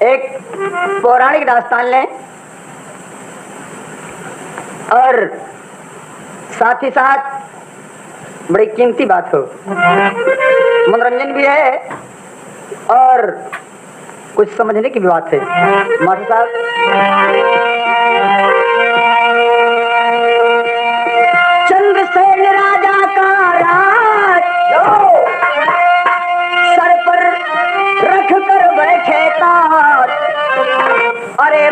एक पौराणिक दास्तान लें और साथ ही साथ बड़ी कीमती बात हो, मनोरंजन भी है और कुछ समझने की भी बात है। मास्टर साहब, चंद्रसेन राजा का राज सर पर रख कर बैठे ताज। अरे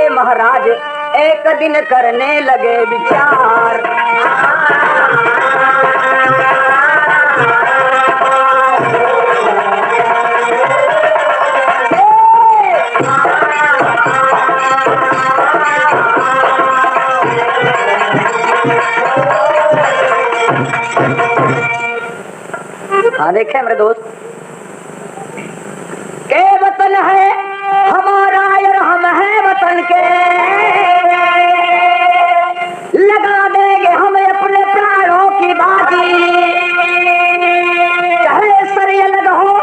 महाराज एक दिन करने लगे विचार। हाँ देखे मेरे दोस्त, के वतन है हमारा और हम है वतन के, लगा देंगे हम अपने प्राणों की बाजी। चाहे सर अलग हो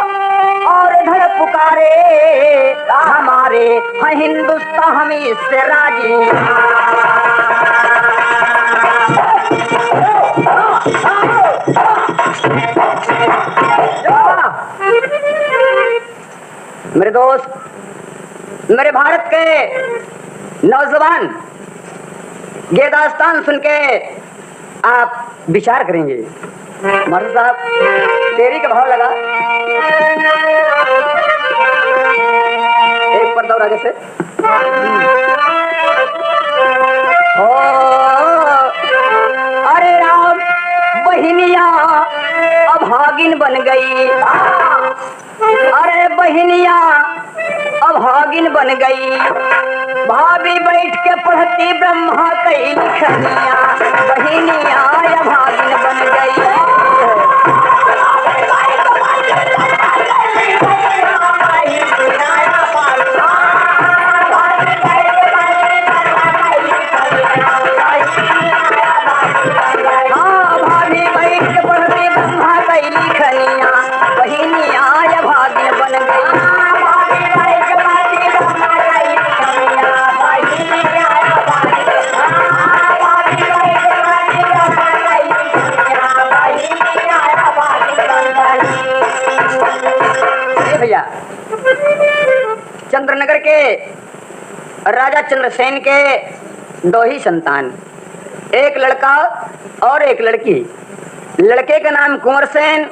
और धड़ पुकारे हमारे है हिंदुस्तान, हम इससे राजी। मेरे दोस्त, मेरे भारत के नौजवान ये दास्तान सुन के आप विचार करेंगे। मास्टर साहब, तेरी का भाव लगा एक पर्दा और आगे से। ओ अरे राम, बहिनिया अभागिन बन गई। अरे बहिनिया अभागिन बन गई। भाभी बैठ के पढ़ती ब्रह्मा कई लिखनिया, बहिनिया अभागिन बन गई। हाँ, भाभी बैठ के पढ़ती ब्रह्मा कई लिखनिया, बहिनिया अभागिन बन गई। भैया, चंद्रनगर के राजा चंद्रसेन के दो ही संतान, एक लड़का और एक लड़की। लड़के का नाम कुंवर सेन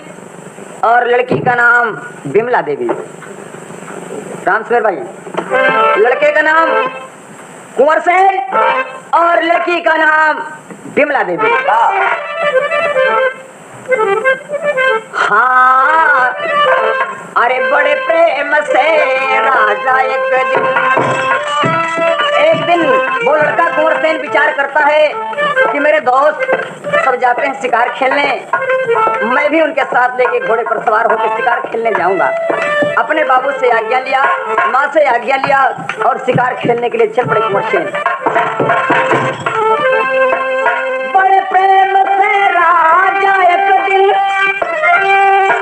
और लड़की का नाम बिमला देवी। रामसवेर भाई, लड़के का नाम कुंवर सेन और लड़की का नाम बिमला देवी। हाँ, अरे बड़े प्रेम से राजा एक दिन वो लड़का कुंवर सेन विचार करता है कि मेरे दोस्त सब जाते हैं शिकार खेलने, मैं भी उनके साथ लेके घोड़े पर सवार होकर शिकार खेलने जाऊंगा। अपने बाबू से आज्ञा लिया, माँ से आज्ञा लिया और शिकार खेलने के लिए चल पड़े कुंवर सेन। बड़े प्रेम से राजा एक दिन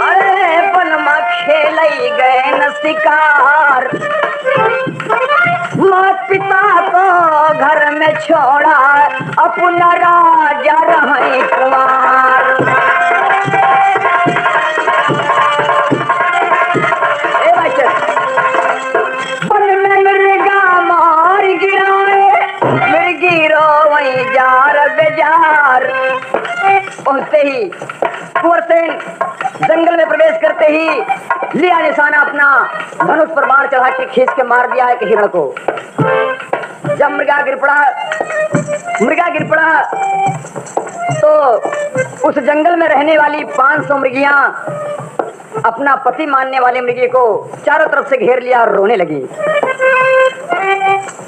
अरे वनमा खेल गए न शिकार। माँ पिता को घर में छोड़ा, अपना राजा रहे कुमार। वन में मृगा मार गिराए, मृगी रो वही जार बेजार। पहुंचते ही कुंवर सेन जंगल में प्रवेश करते ही लिया निशाना अपना, धनुष पर बाण चढ़ा के खींच के मार दिया एक हिरण को। जब मृगा गिर पड़ा तो उस जंगल में रहने वाली 500 मृगियां अपना पति मानने वाले मृगी को चारों तरफ से घेर लिया और रोने लगी।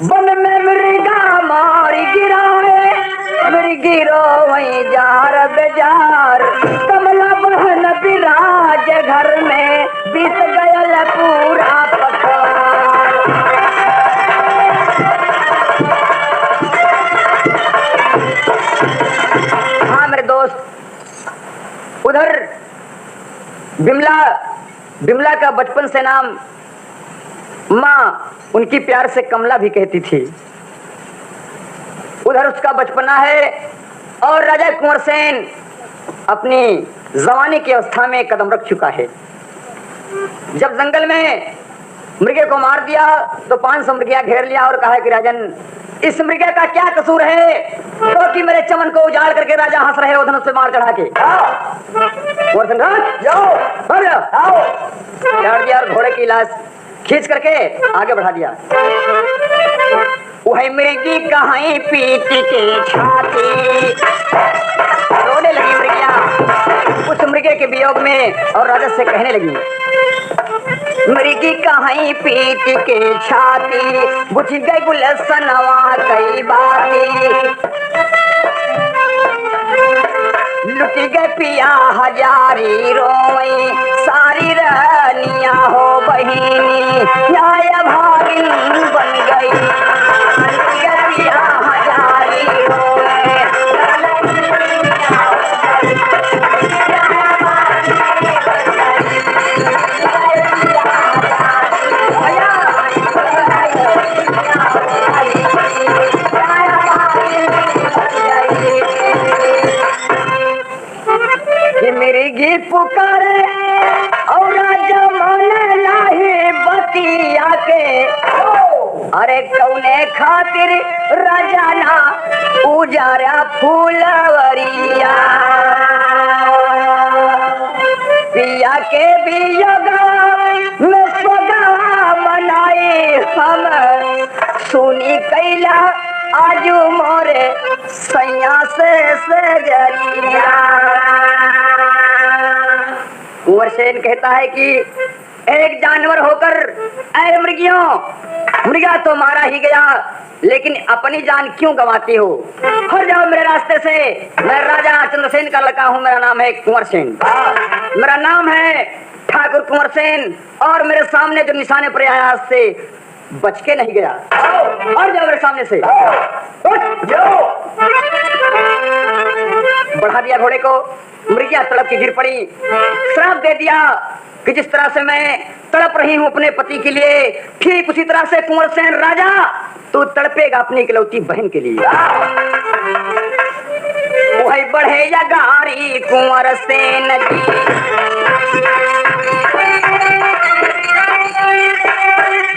वन में मृगा मारी गिराए, मृगी रो वही जार बेजार। कमला बहन विराज घर में, बीत गया पूरा पखवार। हाँ मेरे दोस्त, उधर बिमला का बचपन से नाम माँ उनकी प्यार से कमला भी कहती थी। उधर उसका बचपना है और राजा कुंवर सेन अपनी जवानी की अवस्था में कदम रख चुका है। जब जंगल में मृगे को मार दिया तो 500 मृगिया घेर लिया और कहा कि राजन, इस मृगे का क्या कसूर है तो कि मेरे चमन को उजाड़ करके राजा हंस रहे हो धनुष पे मार चढ़ा के। चढ़ दिया और घोड़े की लाश खींच करके आगे बढ़ा दिया। वही मृगी कहीं पीट के छाती, रोने लगी मृगिया उस मृगे के वियोग में और राजा से कहने लगी, मृगी कहीं पीट के छाती, बुझ गई गुलसनवा कई बाती, लुट गए पिया हजारी रोई, सारी रानिया हो बहिनी, न्याय भागिन बन गई, लुट गए पिया हजारी रोई। मृगी पुकारे और राजा मन लाहे बतिया के, अरे कौने खातिर राजा ना उजारा फूलवरिया, पिया के वियोगा में सगा मनाए हम, सुनी कैला आजू मोरे सैया से जरिया। कुंवर सेन कहता है कि एक जानवर होकर ऐ मृगियों, मृगा तो मारा ही गया लेकिन अपनी जान क्यों गंवाती हो? हट जाओ मेरे रास्ते से। मैं राजा चंद्रसेन का लड़का हूँ, मेरा नाम है कुंवर सेन, मेरा नाम है ठाकुर कुंवर सेन और मेरे सामने जो निशाने पर आया से बच के नहीं गया। हट जाओ मेरे सामने से। बढ़ा दिया घोड़े को, मृगिया तड़प के गिर पड़ी, श्राप दे दिया कि जिस तरह से मैं तड़प रही हूँ अपने पति के लिए, ठीक उसी तरह से कुंवर सेन राजा तू तड़पेगा अपनी इकलौती बहन के लिए। वही बढ़े या गारी कुंवर सेन जी,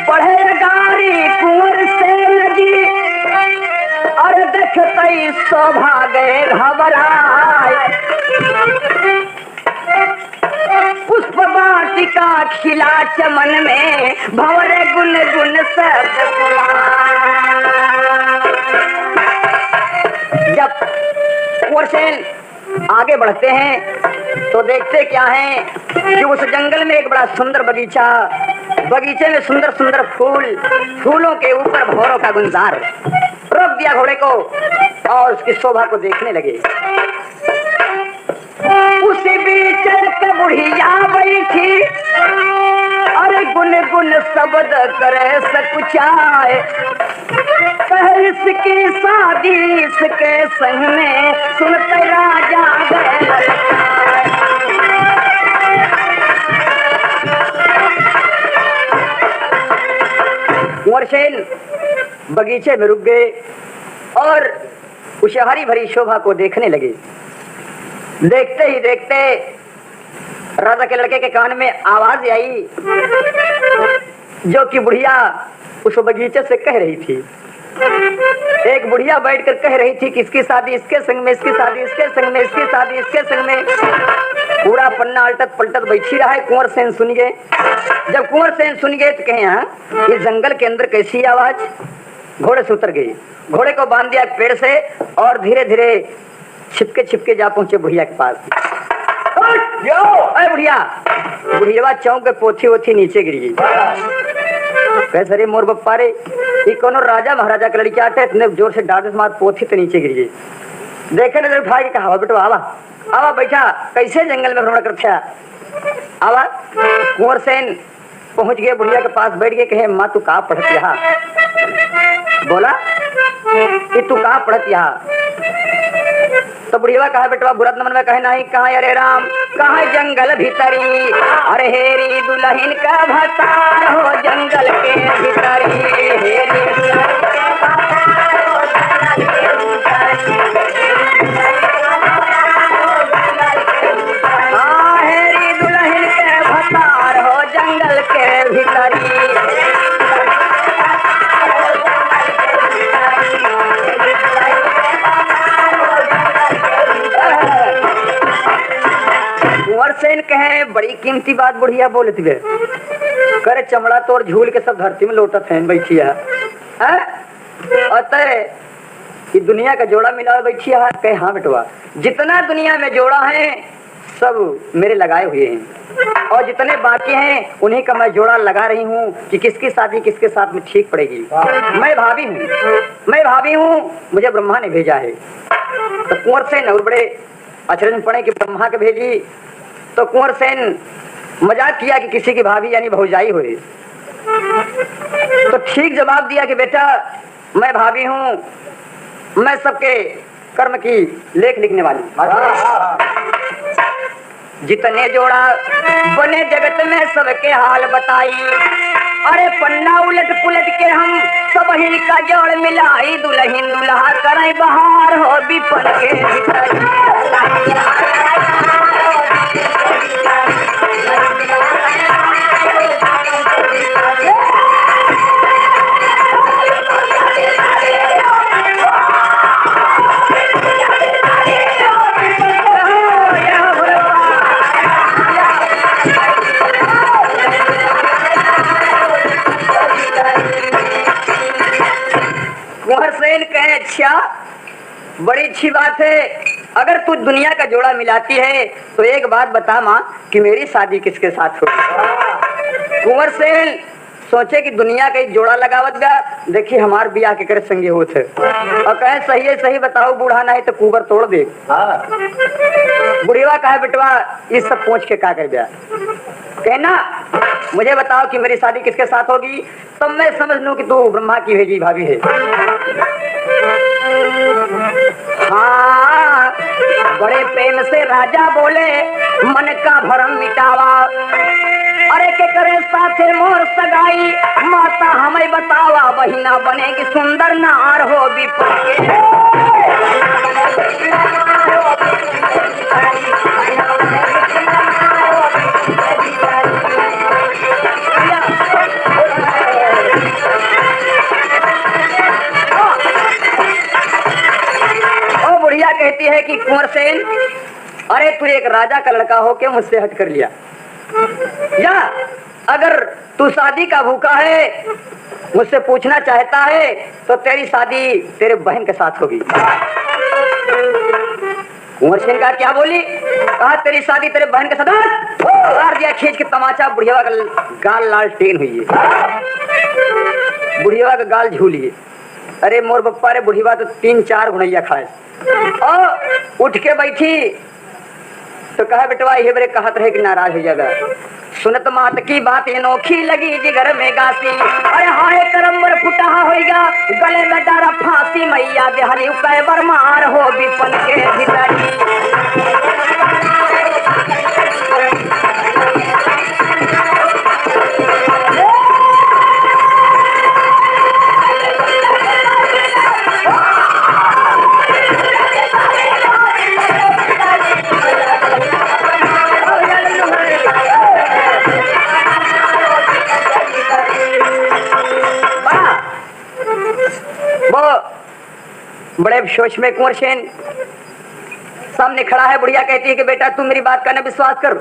बढ़े गारी कुंवर सेन जी, और देखते शोभा गए घबराए, पुष्प वाटिका खिला चमन में भंवरे गुन गुन शब्द जब कुंवर सेन आगे बढ़ते हैं तो देखते क्या है कि उस जंगल में एक बड़ा सुंदर बगीचा, बगीचे में सुंदर सुंदर फूल, फूलों के ऊपर भंवरों का गुलजार। रोक दिया घोड़े को और उसकी शोभा को देखने लगे। उसी बीच एक बुढ़िया बैठी और गुन गुन शब्द करे सकुचाए, इसकी शादी इसके संग में सुनते राजा गए। कुंवर सेन बगीचे में रुक गए और उस हरी भरी शोभा को देखने लगे। देखते ही देखते राजा के लड़के के कान में आवाज आई जो कि बुढ़िया उस बगीचे से कह रही थी। एक बुढ़िया बैठकर कह रही थी कि इसकी शादी इसके संग में, इसकी शादी इसके संग में, इसकी शादी इसके संग में। पूरा पन्ना अलटत पलटत बैठी रहा है। कुंवर सेन सुन गए। जब कुंवर सेन सुन गए तो कहे हाँ ये जंगल के अंदर कैसी आवाज। घोड़े से उतर गई, घोड़े को बांध दिया पेड़ से और धीरे धीरे छिपके छिपके जा पहुंचे बुढ़िया के पास। बुढ़िया, बुढ़िया चौंक के पोथी वोथी नीचे गिर गई। कैसे रे मोर बप्पा रे, ये कोनो राजा महाराजा के लड़की आते इतने जोर से डांट मार पोथी तो नीचे गिर गई। देखे नजर उठा के कहा बेटो आवा आवा बैठा, कैसे जंगल में भ्रमण करते आवा। कुंवर सेन पहुंच गए बुढ़िया के पास, बैठ गए। कहे माँ तू कहाँ पढ़त यहाँ? बोला कि तू कहाँ पढ़त यहाँ? तो बुढ़िया कहा बेटवा बुरत नमन में कहे नहीं। कहा अरे राम कहा जंगल भीतरी, अरे हेरी दुल्हन का भतार हो जंगल के भीतरी हेरी दुल्हन के भतार हो जंगल के भीतरी कुंवर सेन कहे बड़ी कीमती बात बुढ़िया बोलत गे करे चमड़ा तोड़ झूल के सब धरती में लोटत है बैठिया अतः कि दुनिया का जोड़ा मिला बैठिया कहे हाँ बेटवा जितना दुनिया में जोड़ा है सब मेरे लगाए हुए हैं और जितने बाकी हैं उन्हीं का मैं जोड़ा लगा रही हूँ कि किसकी शादी किसके साथ में ठीक पड़ेगी। मैं भाभी हूँ मुझे ब्रह्मा ने भेजा है। तो कुंवर सेन और बड़े अचरज में पड़े कि ब्रह्मा के भेजी। तो कुंवर सेन मजाक किया कि किसी की भाभी यानी भौजाई हुई। तो ठीक जवाब दिया कि बेटा मैं भाभी हूँ, मैं सबके कर्म की लेख लिखने वाली। जितने जोड़ा बने जगत में सबके हाल बताई, अरे पन्ना उलट पुलट के हम सब ही का जोड़ मिलाई, दुल्हन दुल्हा करे बहार हो विपन के कहे अच्छा बड़ी अच्छी बात है, अगर तू दुनिया का जोड़ा मिलाती है तो एक बात बता माँ कि मेरी शादी किसके साथ होगी। कुंवर सेन सोचे कि दुनिया का जोड़ा लगावत गया, देखिए हमार बियाह के करे संगे होते और कहे सही है सही बताओ बूढ़ा नहीं तो कुबर तोड़ दे। बुढ़ीवा कहे बेटवा इस सब पूछ के का कर दिया, कहना मुझे बताओ कि मेरी शादी किसके साथ होगी, तब मैं समझ लूं कि तू ब्रह्मा की भेजी भाभी है। हाँ बड़े प्रेम से राजा बोले मन का भरम मिटावा, अरे के करे साथे मोर सगाई माता हमें बतावा, बहिना बनेगी सुंदर नार हो विपन कहती है कि कुंवर सेन अरे तू एक राजा का लड़का हो के मुझसे हट कर लिया, या अगर तू शादी का भूखा है मुझसे पूछना चाहता है तो तेरी शादी तेरे बहन के साथ होगी। कुंवर सेन का क्या बोली, कहा तेरी शादी तेरे बहन के साथ, मार दिया खींच के तमाचा, बुढ़िया का गाल लाल टेन हुई है, बुढ़िया का गाल झूलिए। अरे मोर बप्पा रे बुढ़िया तो 3-4 गुनैया खाए और उठ के बैठी तो कहा बेटवा ये बड़े कहत रहे कि नाराज हो जाएगा, सुनत मात की बात अनोखी लगी जिगर में गाती, अरे हाय करम्बर फुटा होगा गले में डारा फांसी, मैया देहरी कै बरमार हो विपन के भीतरी। बड़े सोच में कुंवर सेन सामने खड़ा है, बुढ़िया कहती है कि बेटा तू मेरी बात का ना विश्वास कर,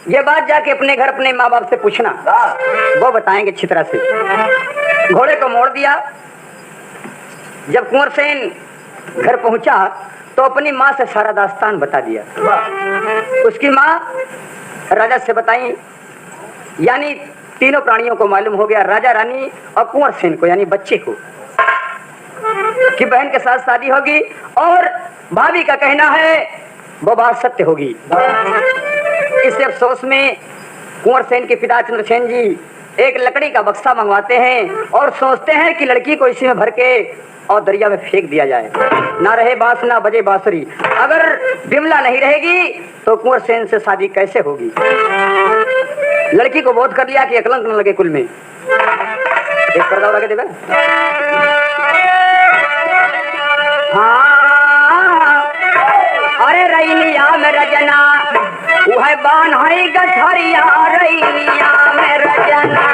ये बात जाके अपने घर अपने माँ बाप से पूछना, वो बताएंगे अच्छी तरह से। घोड़े को मोड़ दिया। जब कुंवर सेन घर पहुंचा तो अपनी माँ से सारा दास्तान बता दिया। उसकी माँ राजा से बताई, यानी तीनों प्राणियों को मालूम हो गया, राजा रानी और कुंवर सेन को यानी बच्चे को, कि बहन के साथ शादी होगी और भाभी का कहना है वो बात सत्य होगी। इस अफसोस में कुंवर सेन के पिता चंद्रसेन जी एक लकड़ी का बक्सा मंगवाते हैं और सोचते हैं कि लड़की को इसी में भर के और दरिया में फेंक दिया जाए, ना रहे बांस ना बजे बांसुरी। अगर बिमला नहीं रहेगी तो कुंवर सेन से शादी कैसे होगी। लड़की को बोध कर लिया कि अकलंक न लगे कुल में। एक पर्दा लगे देवे। हाँ अरे रैनिया में रजना वह बान है गठरिया रैनिया में रजना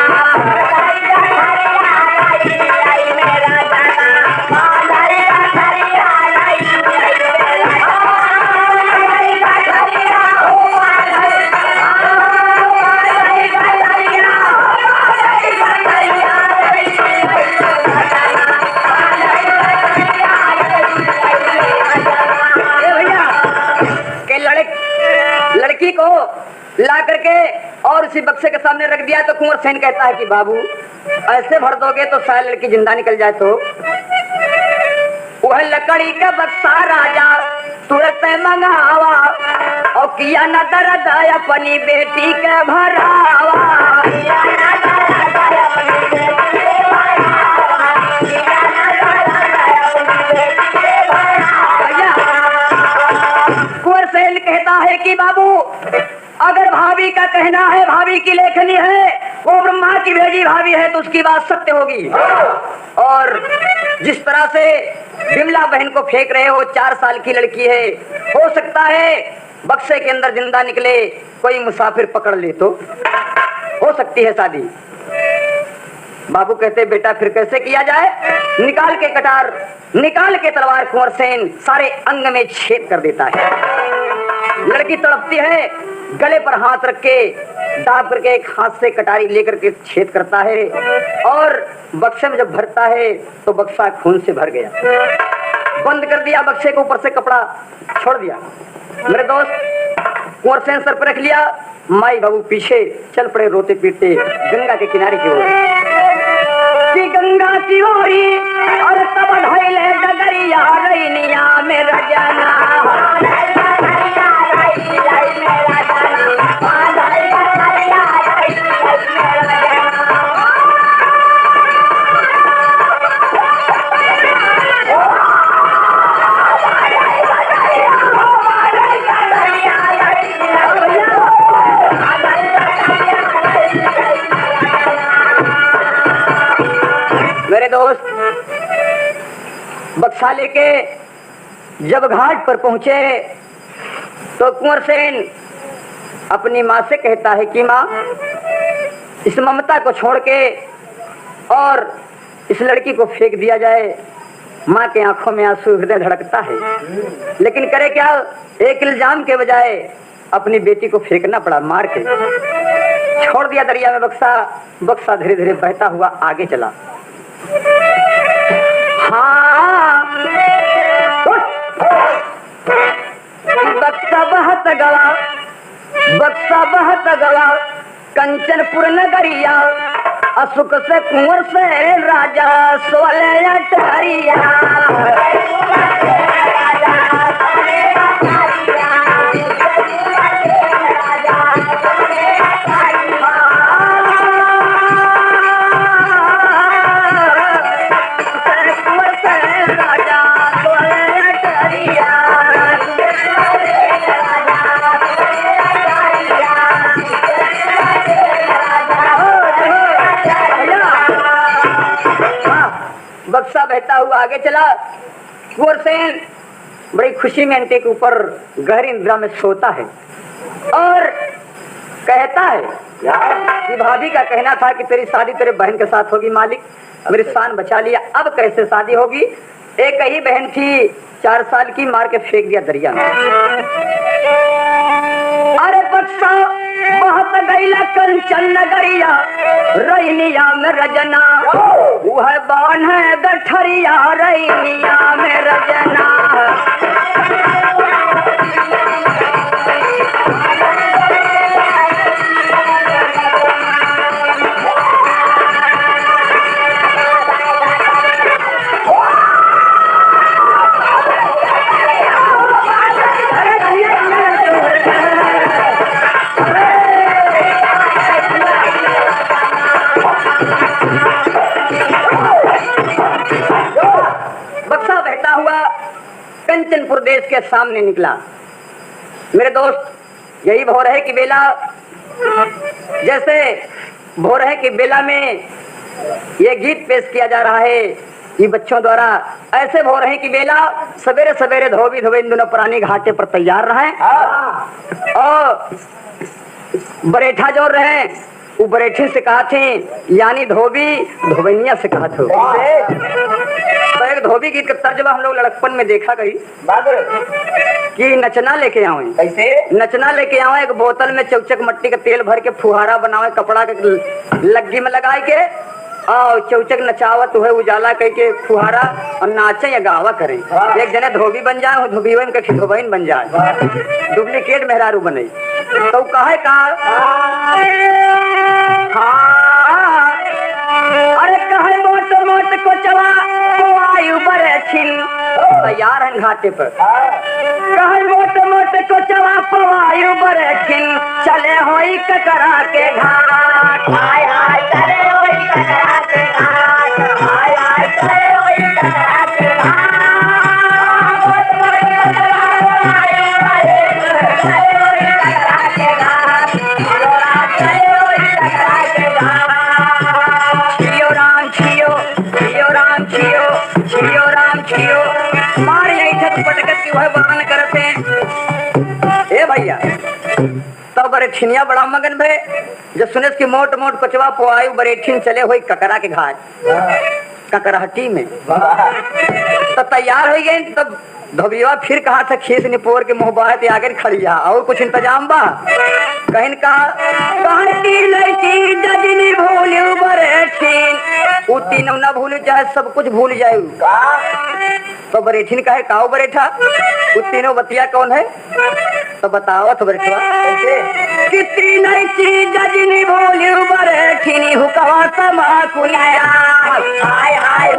लड़की को ला करके और उसी बक्से के सामने रख दिया तो कुंवर सेन कहता है कि बाबू ऐसे भर दोगे तो शायद लड़की जिंदा निकल जाए। तो वह लकड़ी का बक्सा राजा तुरंत मंगावा और किया न दर्द अपनी बेटी के भरावा। कुंवर सेन कहता है कि बाबू अगर भाभी का कहना है, भाभी की लेखनी है, वो ब्रह्मा की भेजी भाभी है तो उसकी बात सत्य होगी। और जिस तरह से बिमला बहन को फेंक रहे हो 4 साल की लड़की है, हो सकता है बक्से के अंदर जिंदा निकले, कोई मुसाफिर पकड़ ले तो हो सकती है शादी। बाबू कहते बेटा फिर कैसे किया जाए? निकाल के कटार, निकाल के तलवार कुंवर सेन सारे अंग में छेद कर देता है। लड़की तड़पती है, गले पर हाथ रख के दाब करके एक हाथ से कटारी लेकर के छेद करता है और बक्से में जब भरता है तो बक्सा खून से भर गया। बंद कर दिया बक्से के ऊपर से कपड़ा छोड़ दिया। मेरे दोस्त कुंवर सेन सर पर रख लिया, माई बाबू पीछे चल पड़े रोते पीटते गंगा के किनारे की ओर। कि गंगा की ओरी और तब ढैले डगरिया रैनिया में रजना मेरे दोस्त बक्सा लेके जब घाट पर पहुंचे तो कुंवर सेन अपनी माँ से कहता है कि माँ इस ममता को छोड़ के और इस लड़की को फेंक दिया जाए। माँ के आंखों में आंसू, हृदय धड़कता है, लेकिन करे क्या? एक इल्जाम के बजाय अपनी बेटी को फेंकना पड़ा, मार के छोड़ दिया दरिया में बक्सा। बक्सा धीरे धीरे बहता हुआ आगे चला। हाँ बक्सा बहत गवा, बक्सा बहत गवा कंचनपुर नगरिया असुख से कुंवर से राजा सोले अटरिया। बक्सा बहता हुआ आगे चला। कुंवर सेन बड़ी खुशी में अंटे के ऊपर गहरी निद्रा में सोता है और कहता है कि भाभी का कहना था कि तेरी शादी तेरे बहन के साथ होगी, मालिक मेरी शान बचा लिया, अब कैसे शादी होगी? एक ही बहन थी 4 साल की, मार के फेंक दिया दरिया में। अरे बक्सा बहुत गईला कंचन नगरिया रैनिया में रजना वह बान है गठरिया रैनिया में रजना। कंचनपुर देश के सामने निकला। मेरे दोस्त यही भोर है कि बेला, जैसे भोर है कि बेला में ये गीत पेश किया जा रहा है ये बच्चों द्वारा। ऐसे हो रहे कि बेला सवेरे सवेरे धोबी धोबे इन दोनों पुरानी घाटे पर तैयार रहे और बरेठा जोड़ रहे। वो बरेठे से कहा थे यानी धोबी धोबनिया से कहा था। तो एक धोबी गीत का तर्जमा हम लोग लड़कपन में देखा गई कि नचना लेके आओ। कैसे नचना लेके आओ? एक बोतल में चौचक मट्टी का तेल भर के फुहारा बनावे कपड़ा के लग्गी में लगाए के और चौचक नचावत हुए उजाला कह के फुहारा और नाचे या गावा करें। एक जने धोबी बन जाए धोबीवन के धोबईन बन जाए डुप्लीकेट मेहरारू बने। तो कहे का अरे कहे मोट मोट को चला को आयु बरे छिन तैयार है घाटे पर। कहे मोट मोट को चला को आयु बरे छिन चले होई ककरा के घाट। हाय हाय चले होई ककरा के घाट। हाय हाय चले होई ककरा के घाट। तब बरेठिनिया बड़ा मगन भे जब सुने की मोट मोट कचवा पोआयु बरेठिन चले हुई ककरा के घाट ककराहटी में। तो तैयार हो गए। तब धोबिया फिर कहा था खीस निपोर के मुँह बाहर आगे खड़िया और कुछ इंतजाम बा कहीं कहा तीनों न भूल चाहे सब कुछ भूल जाए। तो बरेठिन कहे काओ बरेठा वो तीनों बतिया कौन है? तो बताओ तो बरेठवा कितनी नई चीज जिनी भूली बरेठिनी हुकवा समा कुलिया। हाय हाय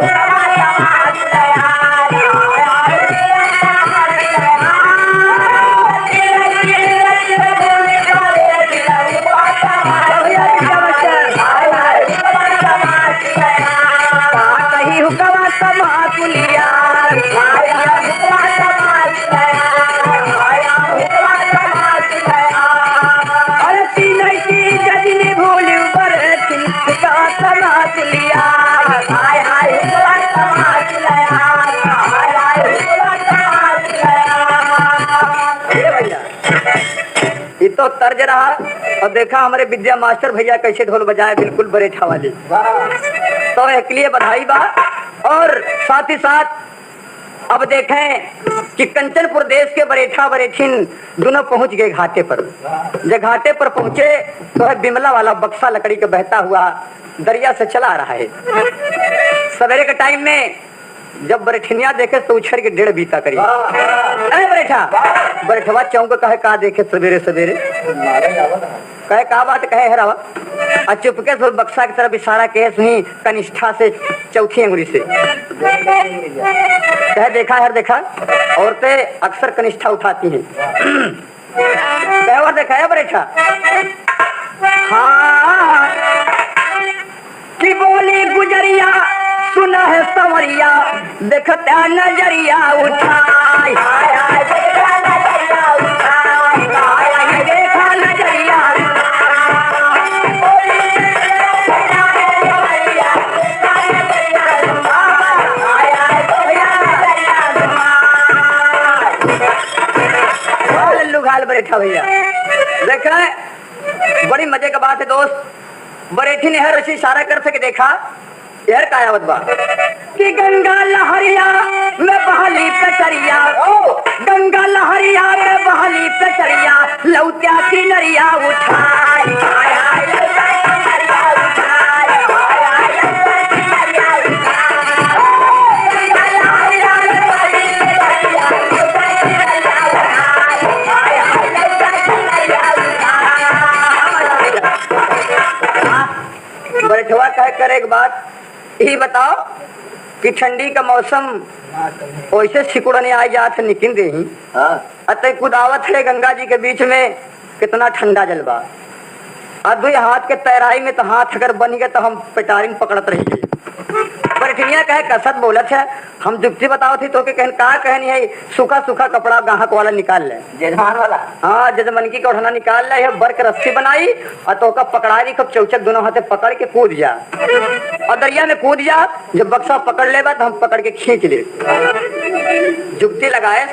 हुकवा समा कुलिया। तो तर्ज रहा और देखा हमारे विद्या मास्टर भैया कैसे ढोल बजाए बिल्कुल बरेठा वाली। तो एक लिए बधाई बा। और साथ ही साथ अब देखें कि कंचनपुर देश के बरेठा बरेठिन दोनों पहुंच गए घाटे पर। जब घाटे पर पहुंचे तो है बिमला वाला बक्सा लकड़ी का बहता हुआ दरिया से चला रहा है। सवेरे के टाइम में जब बरेठिनिया देखे तो उछड़ के डेढ़ बीता करी। बरेठा बरेठवा चौंक कहे का देखे सवेरे सवेरे कहे का बात कहे हरावा और चुपके से बक्सा की तरफ इशारा कहे सुनी कनिष्ठा से चौथी अंगुली से कहे देखा है देखा औरतें अक्सर कनिष्ठा उठाती हैं। कहे और देखा है बरेठा हाँ कि बोली गुजरिया सुना है संवरिया देखता नजरिया उठाई। हाय हाय देखा नजरिया उठाई। हाय हाय देखा नजरिया लल्लू घाल बरेठा भैया देखा बड़ी मजे का बात है दोस्त। बरेठी ने हर इशारा कर सके देखा यार कायावत बा कि गंगा लहरिया में बहाली पे गंगा लहरिया में बहाली पे लौत्या की नरिया उठाई। हाय हाय लौत्या की नरिया उठाई। हाय हाय लौत्या की नरिया उठाई। गंगा लहरिया में बहाली पे लौत्या की नरिया उठाई। हाय हाय लौत्या की नरिया उठाई। बरेठवा कह कर एक बात यही बताओ कि ठंडी का मौसम वैसे सिकुड़ने आ जात निकिन दे अतः कुदावत है गंगा जी के बीच में कितना ठंडा जलवा। अद्भुत हाथ के तैराई में तो हाथ अगर बन गए तो हम पेटारिन पकड़त रही। बरेठिनिया बरठिनिया कहे कसत बोलत है, हम जुक्ति बताओ थी तो के कहन का कहनी है, सूखा सूखा कपड़ा गाहक वाला निकाल ले, जजमान वाला। हाँ जजमनकी का ओढ़ना निकाल ले, बर्क रस्सी बनाई और तो का पकड़ा दी, खूब चौचक दोनों हाथे पकड़ के कूद जा और दरिया में कूद जा। जब बक्सा पकड़ ले तो हम पकड़ के खींच ले, जुक्ति लगाए।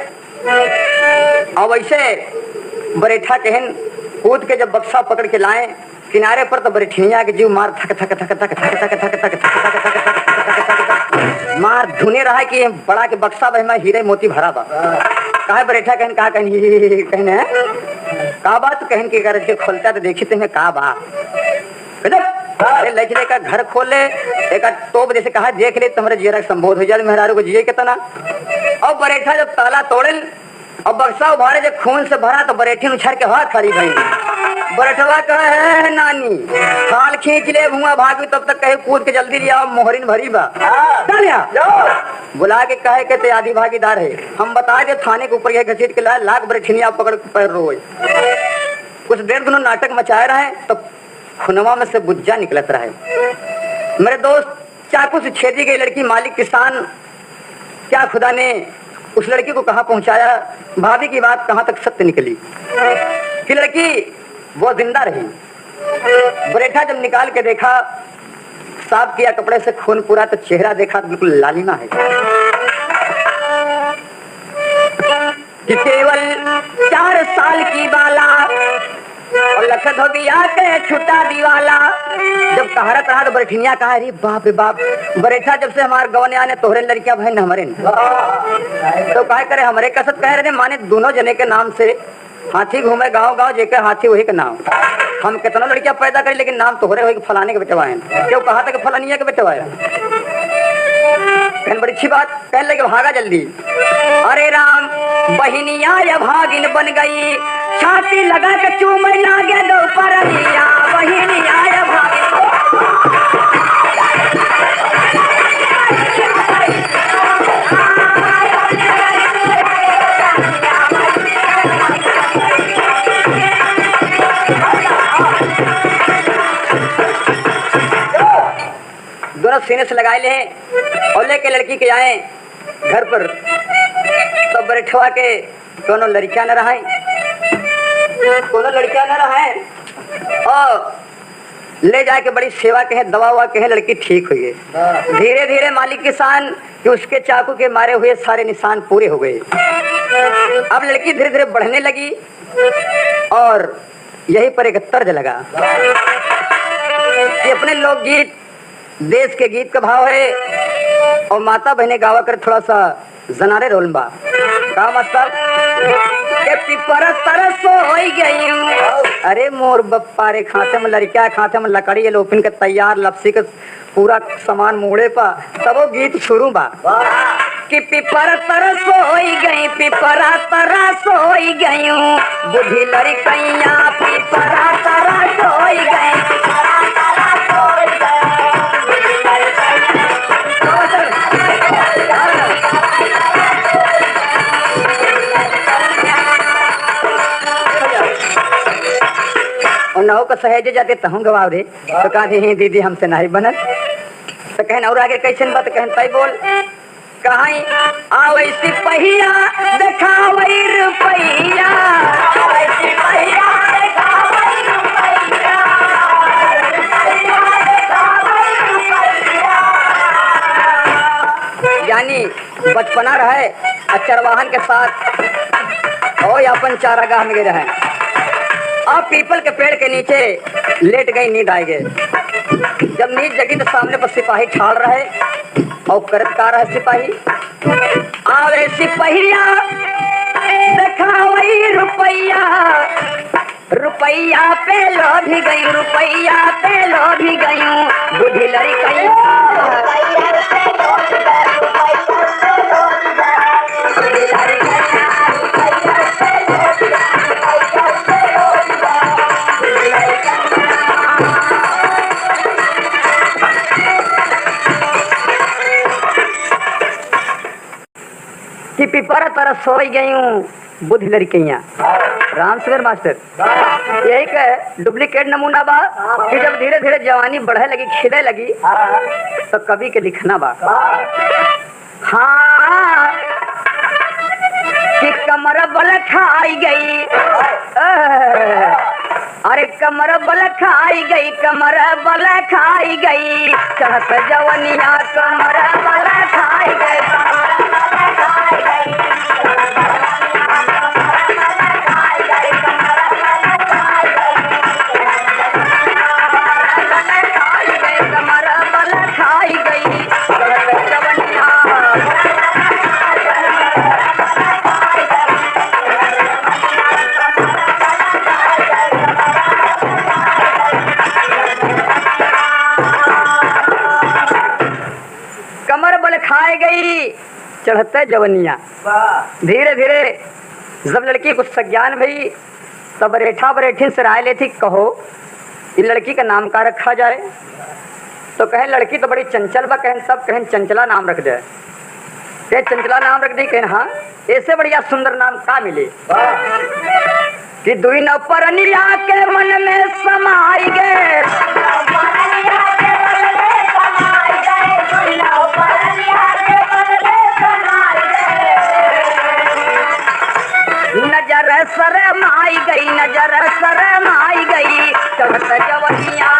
और वैसे बरेठा कहन कूद के जब बक्सा पकड़ के लाए किनारे पर, तो बरेठिनिया के जीव मार थक थक थक थक थक थक थक थक थक थक मार धुने रहा कि बड़ा के बक्सा में हीरे मोती भरा बा। कहा बरेठा कहन कहा कहने का बात कहन के कर के खोलता तो देखी तुम्हें का बा। अरे लचले का घर खोले एक तोप जैसे कहा देख ले तुम्हारे जिया संबोध हो जाए मेहरारू को जिये कितना। और बरेठा जब ताला तोड़े और बक्सा उभारे जब खून से भरा तो बरेठी उछार के हाथ खड़ी भई। बरेठवा कहे नानी खाल खींच ले भुआ भागी, तब तक कहे कूद के जल्दी लिया मोहरिन भरी बा बुला के कहे के ते आधी भागीदार है। हम बता दे थाने के ऊपर यह घसीट के लाए लाख बरेठिनिया पकड़ के पैर रोए। कुछ देर दोनों नाटक मचाए रहे तो खुनवा में से बुज्जा निकलत रहे। मेरे दोस्त चाकू से छेदी गई लड़की, मालिक किसान, क्या खुदा ने उस लड़की को कहां पहुंचाया, भाभी की बात कहां तक सत्य निकली कि लड़की वो जिंदा रही। बरेठा जब निकाल के देखा, साफ किया कपड़े से खून पूरा, तो चेहरा देखा तो बिल्कुल लालिमा है कि केवल 4 साल की बाला और लखत हो गया के छुटा दीवाला। जब कहारत रहा तो बरेठिनिया कहा अरे बाप रे बाप, बरेठा जब से हमारे गवने आने तोहरे लड़कियां बहन हमारे तो कहा करे हमारे कसत कह रहे माने दोनों जने के नाम से हाथी घूमे गांव गांव, जेके हाथी वही के नाम। हम कितना लड़कियां पैदा करी लेकिन नाम तोहरे वही फलाने के बेटवा है, क्यों कहा था कि फलानिया के बेटवा है। बड़ी अच्छी बात कहने लगे भागा जल्दी। अरे राम बहिनिया या भागिन बन गई, छाती लगा के चूम लागे दो परनिया, बहिनिया या भागिन। दोनों सीने से लगाए ले और लेके लड़की के आए घर पर, तब बरेठवा के दोनों लड़कियां न रहे, दोनों लड़कियां न रहे और ले जाके बड़ी सेवा के है, दवा हुआ के है, लड़की ठीक हुई है। धीरे धीरे मालिक किसान कि उसके चाकू के मारे हुए सारे निशान पूरे हो गए। अब लड़की धीरे धीरे बढ़ने लगी और यही पर एक तर्ज लगा कि अपने लोकगीत देश के गीत का भाव है और माता बहने गावा कर थोड़ा सा जनारे रोलबा का मतलब के पिपर तरस हो गई। अरे मोर बप्पा रे खाते में लड़किया, खाते में लकड़ी लोपिन के तैयार लपसी के पूरा सामान मुड़े पा, तब वो गीत शुरू बा कि पिपर तरस हो गई, पिपरा तरस हो गई, बुढ़ी लड़कियां पिपरा तरस हो गई। और नौ का सहेजे जाते तहु गवाव रे तो कहा दीदी हमसे नहीं बनत, तो कहन और आगे कैसे बात कहन तई बोल कहाई आवै सिपहिया देखावै रुपैया, आवै सिपहिया देखावै रुपैया, यानी बचपना रहे चरवाहन के साथ और अपन चारागाह में रहे। अब पीपल के पेड़ के नीचे लेट गई, नींद आई गए। जब नींद जगी तो सामने पर सिपाही ठाड़ रहे और करत का रहे सिपाही आवे सिपहिया देखावई रुपैया, रुपैया पे लोभी गई, रुपैया पे लोभी गई, बुढ़ी लड़की कि पिपरा तरह सोई गई हूँ बुढ़ी लड़कियां। राम सुगर मास्टर यही का डुप्लीकेट नमूना बा कि जब धीरे धीरे जवानी बढ़े लगी, खिले लगी, तो कवि के लिखना बा हाँ कि कमर बल खाई गई, अरे कमर बल खाई गई, कमर बल खाई गई, चढ़त जवनिया कमर बल खाई गई, कमर बल खाई गई, चढ़त जवनिया। कमर बल खाए गई, चढ़ते जवनिया। धीरे धीरे जब लड़की कुछ सज्ञान भई तब रेठा बरेठिन से राय लेती, कहो ये लड़की का नाम का रखा जाए। तो कहे लड़की तो बड़ी चंचल बा, कहें सब कहें चंचला नाम रख दे। ते चंचला नाम रख दी, कहें हाँ ऐसे बढ़िया सुंदर नाम का मिले कि दुई न परनिया के मन में समाई गए, नजर शरमाई गई, नजर शरमाई गई, चढ़त जवनिया।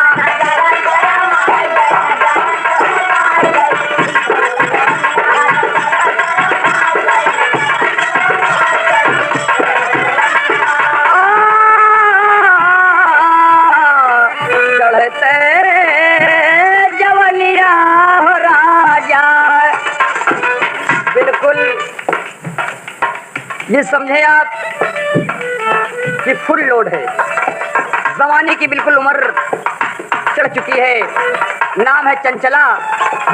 चढ़ते जवनिया हो राजा। बिल्कुल ये समझे आप कि फुल लोड है, जवानी की बिल्कुल उम्र चढ़ चुकी है। नाम है चंचला,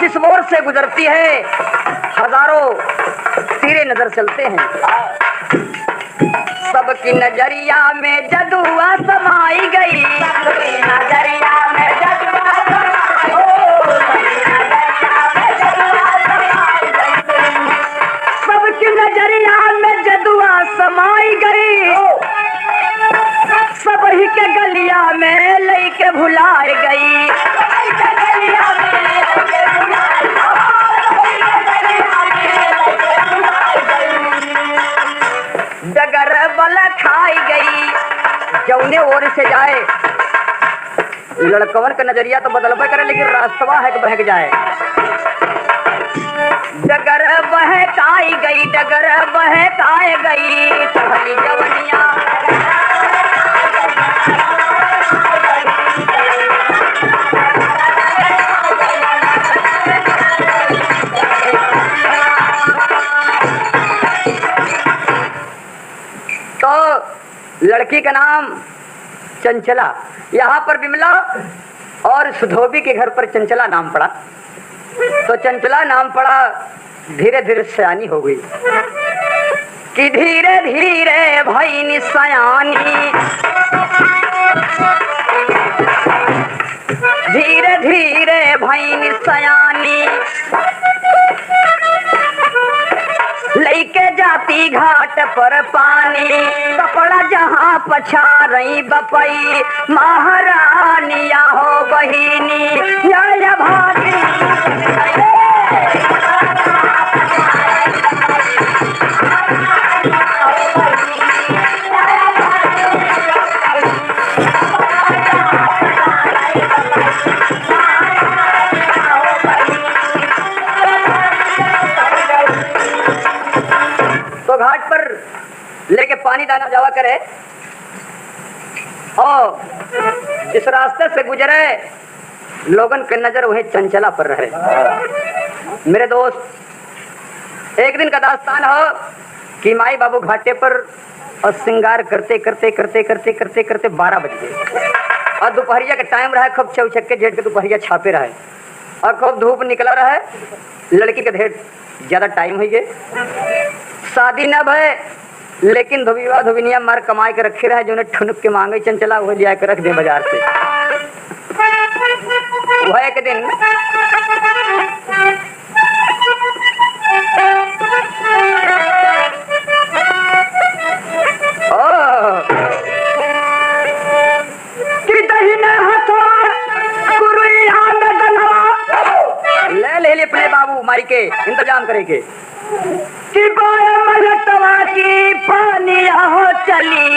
जिस ओर से गुजरती है हजारों तीरे नजर चलते हैं। सबकी नजरिया में जदुआ समाई गई, सबकी नजरिया में जदुआ समाई गई, सबकी नजरिया में जदुआ समाई गई, सब ही के गलिया में लेके भुलाए गई, डगर बल खाई गई। जौने ओर से जाए लड़कवन का नजरिया तो बदलबे करे, लेकिन रास्तवा है कि बहक जाए। डगर बहकाई गई, डगर बहकाए गई, चढ़ली जवनिया। तो लड़की का नाम चंचला, यहाँ पर बिमला और सुधोबी के घर पर चंचला नाम पड़ा। तो चंचला नाम पड़ा, धीरे धीरे सयानी हो गई कि धीरे धीरे भई सयानी, धीरे धीरे भई सयानी, लेके जाती घाट पर पानी, कपड़ा जहाँ पछा रही बपई, महारानिया हो बहिनी या भागी। तो घाट पर लेके पानी दाना जावा करे और जिस रास्ते से गुजरे लोगन के नजर वही चंचला पर रहे। मेरे दोस्त, एक दिन का दास्तान हो कि माई बाबू घाटे पर और श्रृंगार करते करते करते करते करते करते 12 बज गए और दोपहरिया का टाइम रहा, खूब चौचक्के जेठ के दोपहरिया छापे रहे और खूब धूप निकला रहा है। लड़की के ढेर ज्यादा टाइम हो गए, शादी न भय, लेकिन धोबीवा धोबिनिया मार कमाई के रखे रहे, जो उन्हें ठुनक के मांगे चंचला वो लिया के रख दे बाजार से। वह एक दिन बाबू मारी के इंतजाम करे के कि मलतवा की पानिया हो चली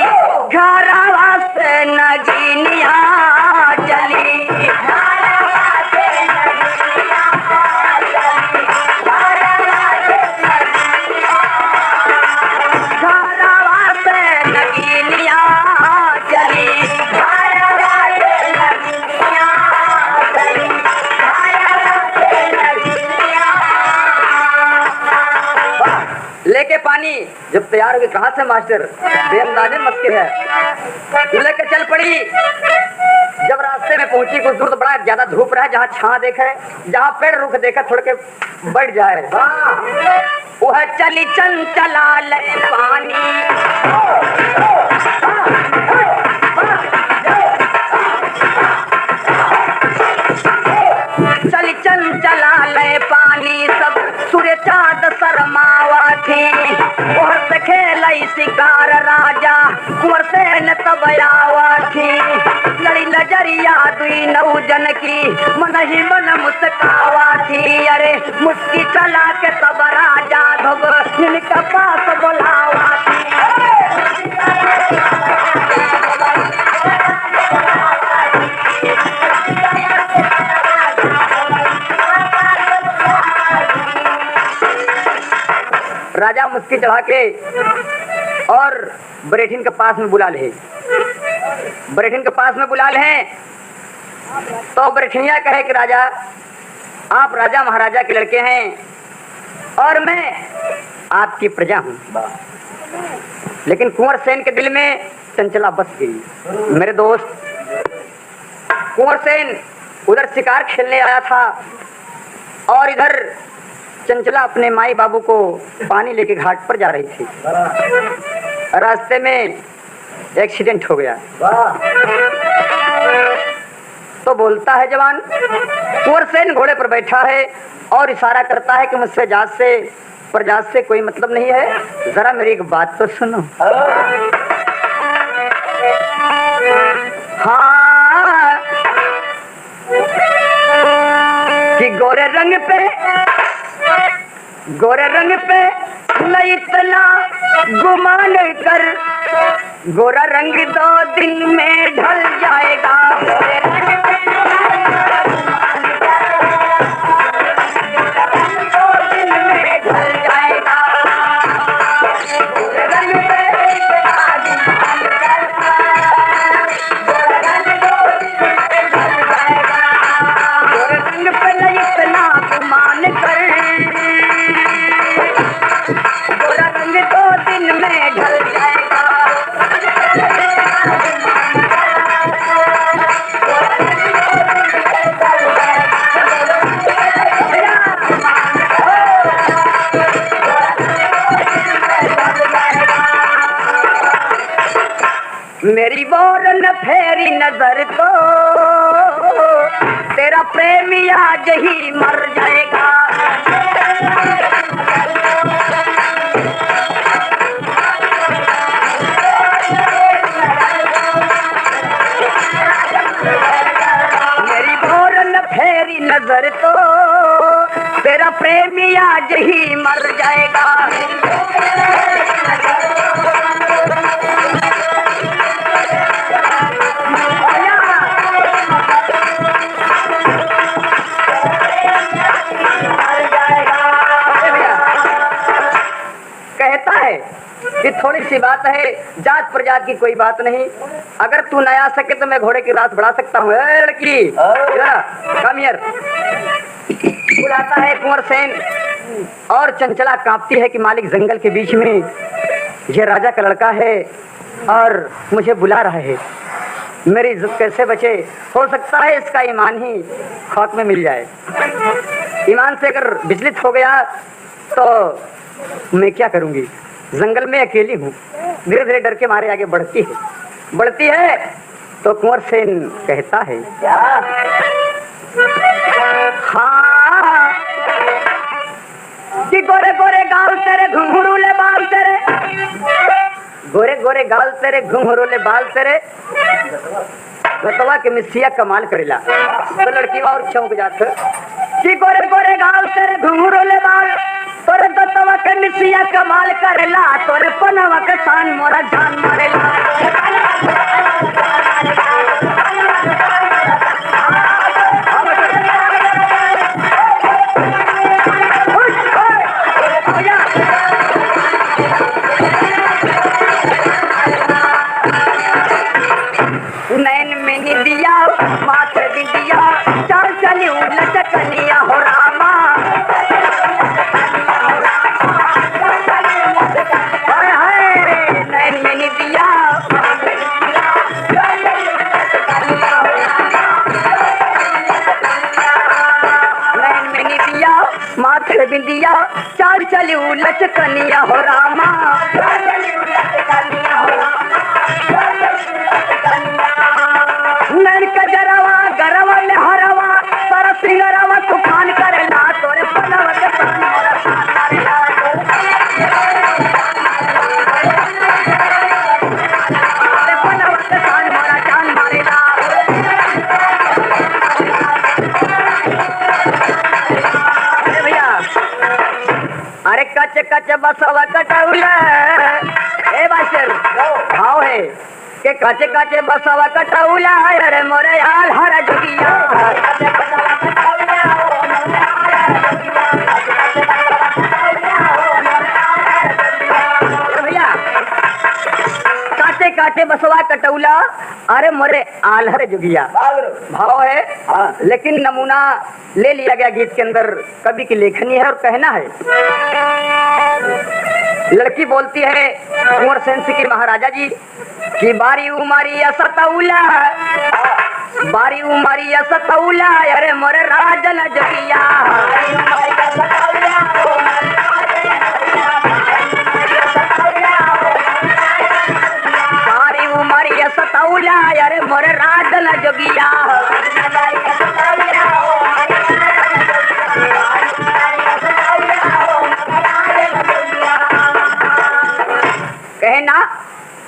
घरवा से नगीनिया चली घरवा से नगीनिया चली लेके पानी जब तैयार हो गई कहां से मास्टर बेअंदाजे मस्के है लेके चल पड़ी। जब रास्ते में पहुंची कुछ दूर तो बड़ा ज्यादा धूप रहा, जहाँ छां देखे जहाँ पेड़ रुख देखे थोड़ के बढ़ जाए वह चली चंचला ले पानी चली चंचला ले पानी सब सूर्य चाँद शर्मावा थी और से खेलई शिकार राजा कुंवर सेन तब आवा थी लड़ी नजरिया दुई नौजन की मन ही मन मुस्कावा थी अरे मुस्की चला के तब राजा धोब इनका पास बुलावा थी। राजा मुस्की चढ़ा के और बरेठिन के पास में बुला ले, बरेठिन के पास में बुला ले तो बरेठिनिया कहे कि राजा आप राजा महाराजा के लड़के हैं और मैं आपकी प्रजा हूँ, लेकिन कुंवर सेन के दिल में चंचला बस गई। मेरे दोस्त कुंवर सेन उधर शिकार खेलने आया था और इधर चंचला अपने माई बाबू को पानी लेके घाट पर जा रही थी। रास्ते में एक्सीडेंट हो गया तो बोलता है जवान कुंवर सेन घोड़े पर बैठा है और इशारा करता है कि मुझसे जात से प्रजात से कोई मतलब नहीं है, जरा मेरी एक बात तो सुनो। हाँ कि गोरे रंग पे न इतना गुमान कर, गोरा रंग 2 दिन में ढल जाएगा। गोरे रंग पे 2 दिन में ढल जाएगा। गोरे रंग पे गोरे रंग पे न इतना गुमान कर, गोरा रंग 2 दिन में ढल जाएगा। मेरी बोर न फेरी नजर तो तेरा प्रेमी आज ही मर जाएगा। मेरी बोर न फेरी नजर तो तेरा प्रेमी आज ही मर जाएगा। कहता है कि थोड़ी सी बात है, जात प्रजात की कोई बात नहीं, अगर तू न आ सके तो मैं घोड़े की रास बढ़ा सकता हूँ। लड़की कम हियर बुलाता है कुंवर सेन और चंचला कांपती है कि मालिक जंगल के बीच में ये राजा का लड़का है और मुझे बुला रहा है, मेरी इज्जत कैसे बचे। हो सकता है इसका ईमान ही खौफ में मिल जाए, ईमान से अगर विचलित हो गया तो मैं क्या करूंगी। जंगल में अकेली हूँ, धीरे धीरे डर के मारे आगे बढ़ती है तो कुंवर सेन कहता है क्या? हाँ कि गोरे गोरे गाल तेरे घुंघरूले बाल तेरे, गोरे गोरे गाल तेरे घुंघरूले बाल तेरे, के मिसिया कमाल करेला। तो लड़की और चौंक जात कि गोरे गोरे गाल तेरे घुंघरू ले बाल तोरे दतवा के मिसिया कमाल करेला तोरे पनवा के शान मोरा जान मारेला नैन में निदिया माथे बिंदिया चाल चली उलट कनिया हो रामा नैन में निदिया नैन में निदिया माथे बिंदिया चाल चली उलट कनिया हो रामा नैन का जरवा गरवा ले हरवा सारा सिंगरवा तूफान करेला तोरे पनवा के शान मोरा शान मारेला तोरे पनवा के शान मोरा जान मारेला अरे भैया अरे कच कच बसवा कटौला ए बाशर भाव है के काचे काचे बसवा कटौला अरे मोरे हाल हरा जोगिया भैया काचे काचे बसवा कटौला अरे मोरे आल हरे जोगिया भाव है लेकिन नमूना ले लिया गया गीत के अंदर कवि की लेखनी है और कहना है लड़की बोलती है कुंवर सेन की महाराजा जी कि बारी उमारी सतौला बारी उमारी सतौला अरे मोरे राजन जोगिया बारी उमारी सतौला अरे मोरे राजन जोगिया कहना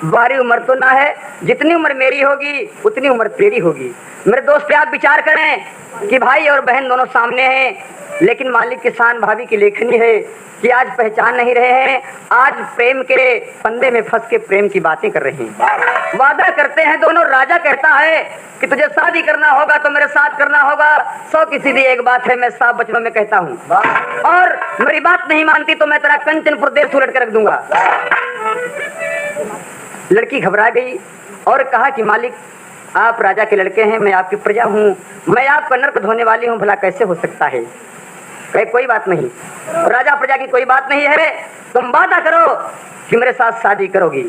बारी उम्र तो ना है जितनी उम्र मेरी होगी उतनी उम्र तेरी होगी। मेरे दोस्त आप विचार करें कि भाई और बहन दोनों सामने हैं लेकिन मालिक किसान भाभी की लेखनी है कि आज पहचान नहीं रहे हैं, आज प्रेम के फंदे में फंस के प्रेम की बातें कर रहे हैं। वादा करते हैं दोनों। राजा कहता है कि तुझे शादी करना होगा तो मेरे साथ करना होगा। 100 की सीधी एक बात है, मैं साफ बचनों में कहता हूँ, और मेरी बात नहीं मानती तो मैं तेरा कंचनपुर देश उलट कर रख दूंगा। लड़की घबरा गई और कहा कि मालिक आप राजा के लड़के हैं, मैं आपकी प्रजा हूँ, मैं आपका नर्क धोने वाली हूँ, भला कैसे हो सकता है? कहे कोई बात नहीं, राजा प्रजा की कोई बात नहीं है, तुम वादा करो कि मेरे साथ शादी करोगी।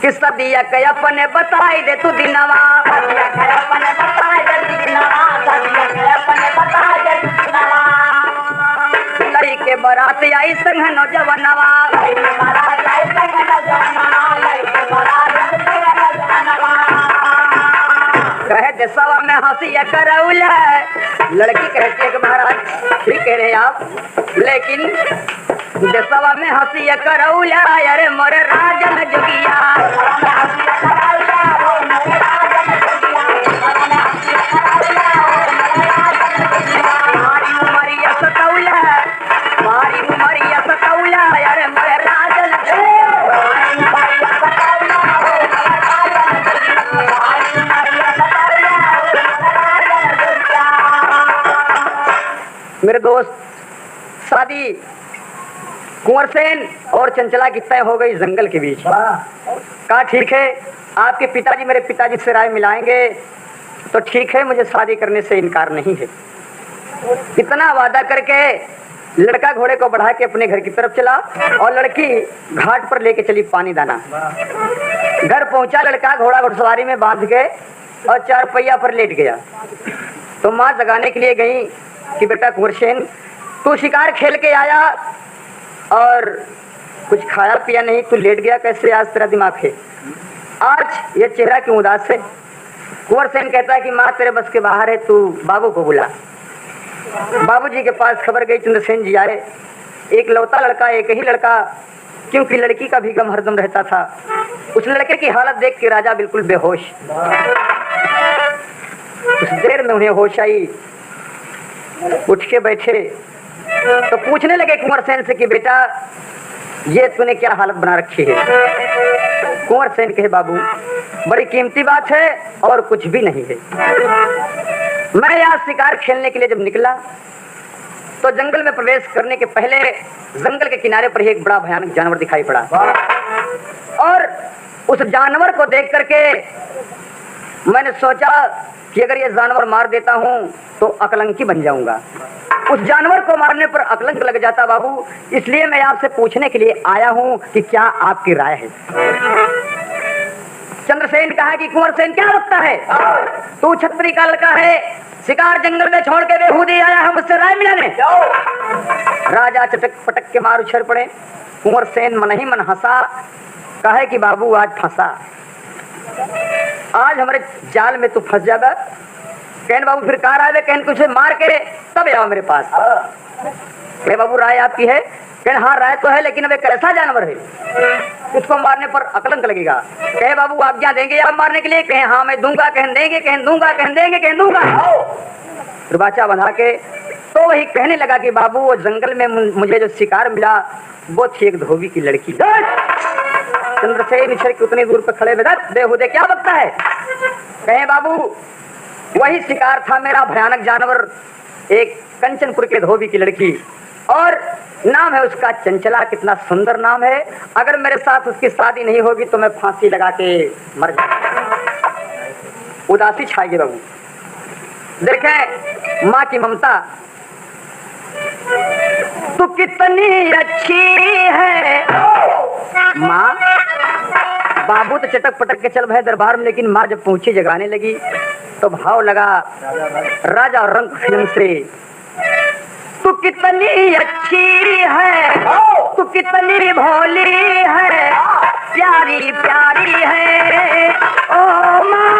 किस्सा दिया कया अपने बताई दे तू दिनवा, लड़ी के बारात आई संग नौजवानवा, कहे देशवा में हंसिया करौला। लड़की कहती है कि महाराज ठीक कह रहे हैं आप, लेकिन देशवा में हंसिया करौला अरे मोरे राजन जोगिया। मारी उमरिया सतौला, मारी उमरिया सतौला अरे मोरे राजन जोगिया। मेरे दोस्त शादी कुंवर सेन और चंचला की तय हो गई जंगल के बीच। कहा ठीक है, आपके पिताजी मेरे पिताजी से राय मिलाएंगे तो ठीक है, मुझे शादी करने से इनकार नहीं है। इतना वादा करके लड़का घोड़े को बढ़ा के अपने घर की तरफ चला और लड़की घाट पर लेके चली पानी दाना। घर पहुंचा लड़का, घोड़ा घुड़सवारी में बांध के और 4 पहिया पर लेट गया। तो माँ जगाने के लिए गई कि बेटा कुंवर सेन, तू शिकार खेल के आया और कुछ खाया पिया नहीं, तू लेट गया कैसे? आज तेरा दिमाग है, आज ये चेहरा क्यों उदास है? कुंवर सेन कहता है कि माँ तेरे बस के बाहर है, तू बाबू को बुला। बाबूजी के पास खबर गई, चंद्रसेन जी आए। एक लौता लड़का, एक ही लड़का, क्योंकि लड़की का भी गम हरदम रहता था। उस लड़के की हालत देख के राजा बिल्कुल बेहोश। उस देर में उन्हें होश आई। उठ के बैठे तो पूछने लगे कुंवर सेन से कि बेटा ये तूने क्या हालत बना रखी है। कुंवर सेन कहे बाबू बड़ी कीमती बात है और कुछ भी नहीं है। मैं यहाँ शिकार खेलने के लिए जब निकला तो जंगल में प्रवेश करने के पहले जंगल के किनारे पर ही एक बड़ा भयानक जानवर दिखाई पड़ा और उस जानवर को देख करके मैंने सोचा कि अगर ये जानवर मार देता हूँ तो अकलंकी बन जाऊंगा। उस जानवर को मारने पर अकलंक लग जाता बाबू, इसलिए मैं आपसे पूछने के लिए आया हूँ कि क्या आपकी राय है। चंद्रसेन कहा कि कुंवर सेन क्या लगता है, तू छत्री का लड़का है, शिकार जंगल में छोड़ के बेहूदी आया है मुझसे राय मिलाने। राजा चटक पटक के मार उछल पड़े। कुंवर सेन मन ही मन हंसा, कहे कि बाबू आज फंसा, आज हमारे जाल में तू फंस जाएगा। कहन बाबू फिर कहाँ आए, कहन कुछ मार के तब आओ मेरे पास। कहे बाबू राय आपकी है, कहन हाँ राय तो है, लेकिन अब एक ऐसा जानवर है उसको मारने पर अकलंक लगेगा। कहे बाबू आज्ञा देंगे आप मारने के लिए, कहे हाँ मैं दूंगा, कहन देंगे, कहन दूंगा, कहन देंगे, कहन दूंगा। फिर बाचा बंधा के तो वही कहने लगा कि बाबू वो जंगल में मुझे जो शिकार मिला वो थी एक धोबी की लड़की। चंद्रसेन ईश्वर की उतनी दूर पर खड़े बेहुदे क्या बकता है। कहे बाबू वही शिकार था मेरा, भयानक जानवर, एक कंचनपुर के धोबी की लड़की, और नाम है उसका चंचला। कितना सुंदर नाम है, अगर मेरे साथ उसकी शादी नहीं होगी तो मैं फांसी लगा के मर जाऊंगा। उदासी छाएगी बाबू। देखें माँ की ममता, तू कितनी अच्छी है माँ। बाबू तो चटक पटक के चल भाई दरबार में, लेकिन माँ जब पहुंची जगाने लगी तो भाव लगा राजा और रंग फिल्म से, तू कितनी अच्छी है, तू कितनी भोली है, प्यारी प्यारी है ओ माँ।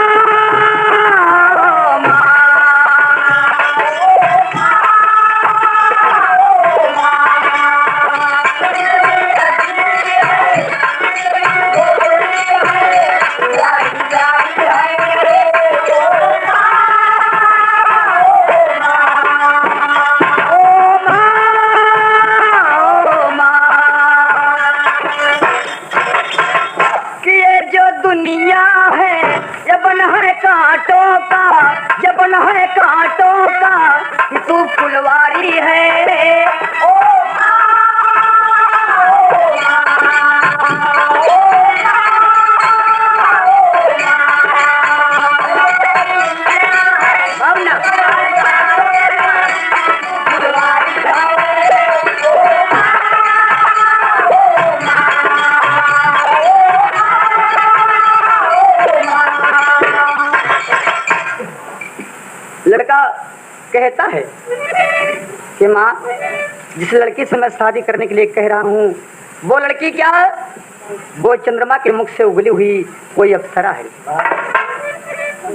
कांटों का तू फुलवारी है ओ लड़का कहता है कि माँ जिस लड़की से मैं शादी करने के लिए कह रहा हूँ वो लड़की क्या, वो चंद्रमा के मुख से उगली हुई कोई अप्सरा है।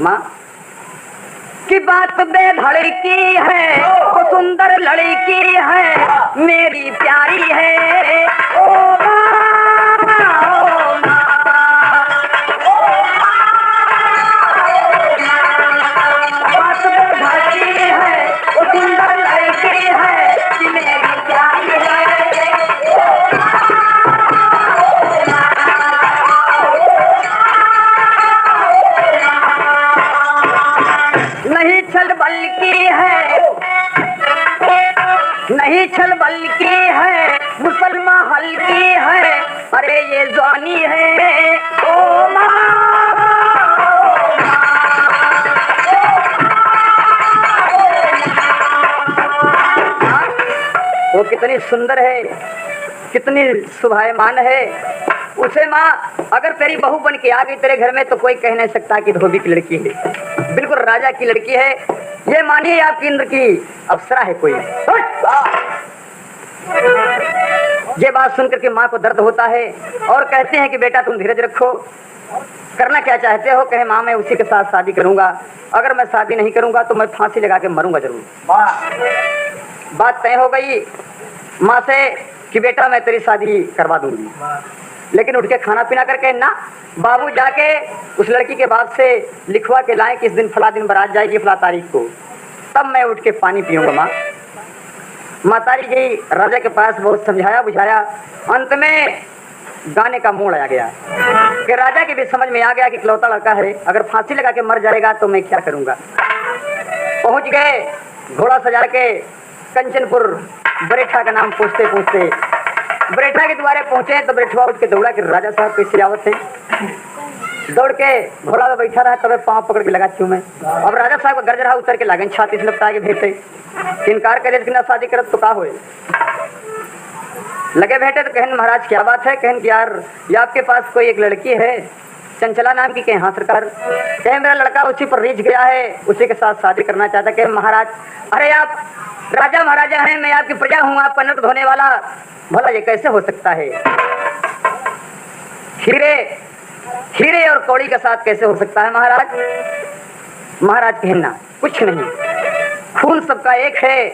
माँ की बात बेधड़की है, वो सुंदर लड़की है, मेरी प्यारी है ओ नहीं छल बल्कि है मुसलमान हल्की है, अरे ये जवानी है ओ माँ। वो कितनी सुंदर है, कितनी शोभायमान है, उसे माँ अगर तेरी बहू बन के आ गई तेरे घर में तो कोई कह नहीं सकता कि धोबी की लड़की है, बिल्कुल राजा की लड़की है। ये मानिए आपकी इंद्र की अप्सरा है कोई। ये बात सुनकर के माँ को दर्द होता है और कहते हैं कि बेटा तुम धीरज रखो, करना क्या चाहते हो। कहे माँ मैं उसी के साथ शादी करूंगा, अगर मैं शादी नहीं करूंगा तो मैं फांसी लगा के मरूंगा जरूर। बात तय हो गई माँ से कि बेटा मैं तेरी शादी करवा दूंगी, लेकिन उठ के खाना पीना करके ना। बाबू जाके उस लड़की के बाप से लिखवा के लाए कि इस दिन फला दिन बारात जाएगी फला तारीख को, तब मैं उठ के पानी पीऊंगा माँ। मातारी गई राजा के पास, बहुत समझाया बुझाया, अंत में गाने का मोड़ आ गया कि राजा के भी समझ में आ गया कि इकलौता लड़का है, अगर फांसी लगा के मर जाएगा तो मैं क्या करूंगा। पहुंच गए घोड़ा सजा के कंचनपुर बरेठा का नाम पूछते पूछते बरेठा के द्वारे पहुंचे तो बरेठवा उठ के दौड़ा कि राजा साहब कैसे आवत है। दौड़ के घोड़ा में बैठा रहा, तब पाँव पकड़ के लगा मैं। अब राजा साहब का गर्ज रहा, उतर के लागन छाती से लगता है भेटे, इनकार करे कि ना शादी करत तो का होए। लगे भेटे तो कहन महाराज क्या बात है। कहन कि यार ये आपके पास कोई एक लड़की है चंचला नाम की। कहे हाँ सरकार। कहे मेरा लड़का उसी पर रीझ गया है, उसी के साथ शादी करना चाहता। कहे महाराज अरे आप राजा महाराजा हैं, मैं आपकी प्रजा हूँ, आप पन्नत धोने वाला, भला ये कैसे हो सकता है। हीरे और कौड़ी के साथ कैसे हो सकता है महाराज। महाराज कहना कुछ नहीं, खून सबका एक है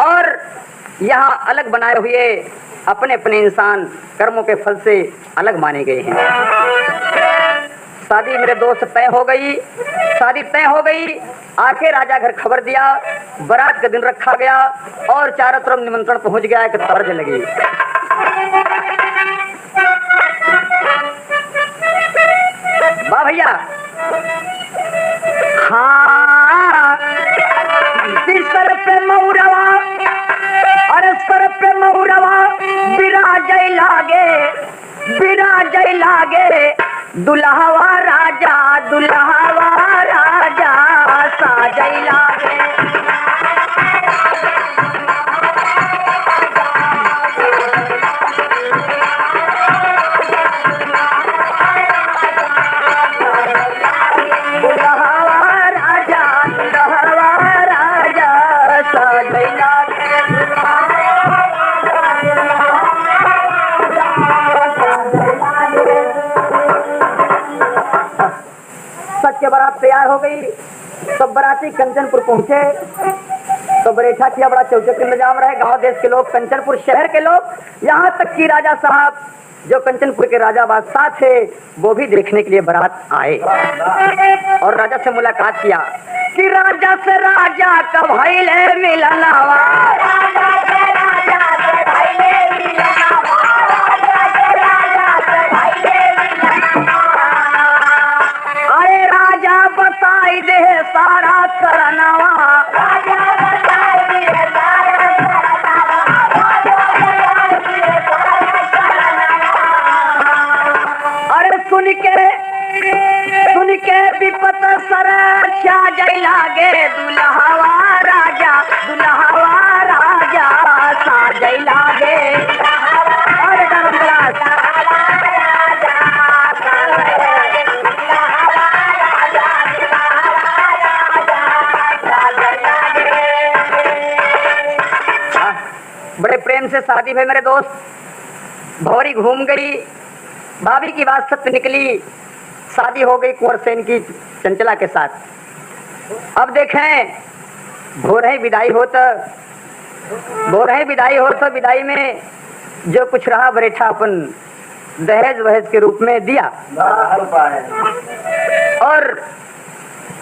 और यहाँ अलग बनाए हुए अपने अपने इंसान कर्मों के फल से अलग माने गए हैं। शादी मेरे दोस्त तय हो गई, शादी तय हो गई। आके राजा घर खबर दिया, बारात का दिन रखा गया और चारों तरफ निमंत्रण पहुंच गया कि तर्ज लगी। वाह भैया, हाँ सर पे मऊरवा, अरे सर पे मऊरवा बिराज लागे दुल्हावा राजा साजै लागे। के बारात तैयार हो गई, सब बराती कंचनपुर पहुंचे तो बरेठा किया बड़ा चौचक इंतजाम रहे। गांव देश के लोग, कंचनपुर शहर के लोग, यहाँ तक कि राजा साहब जो कंचनपुर के राजा बादशाह थे वो भी देखने के लिए बारात आए और राजा से मुलाकात किया कि राजा से राजा का भइले मिलनवा। बताई दे सारा करनवा, अरे सुन के विपत सर साजै लागे दुल्हावा राजा साजै लागे। बड़े प्रेम से शादी भाई मेरे दोस्त। भौरी घूम गई, भाभी की बात सत्य निकली, शादी हो गई कुंवर सेन की चंचला के साथ। अब देखें भोरे विदाई हो तो विदाई में जो कुछ रहा बरेठा अपन दहेज वहेज के रूप में दिया और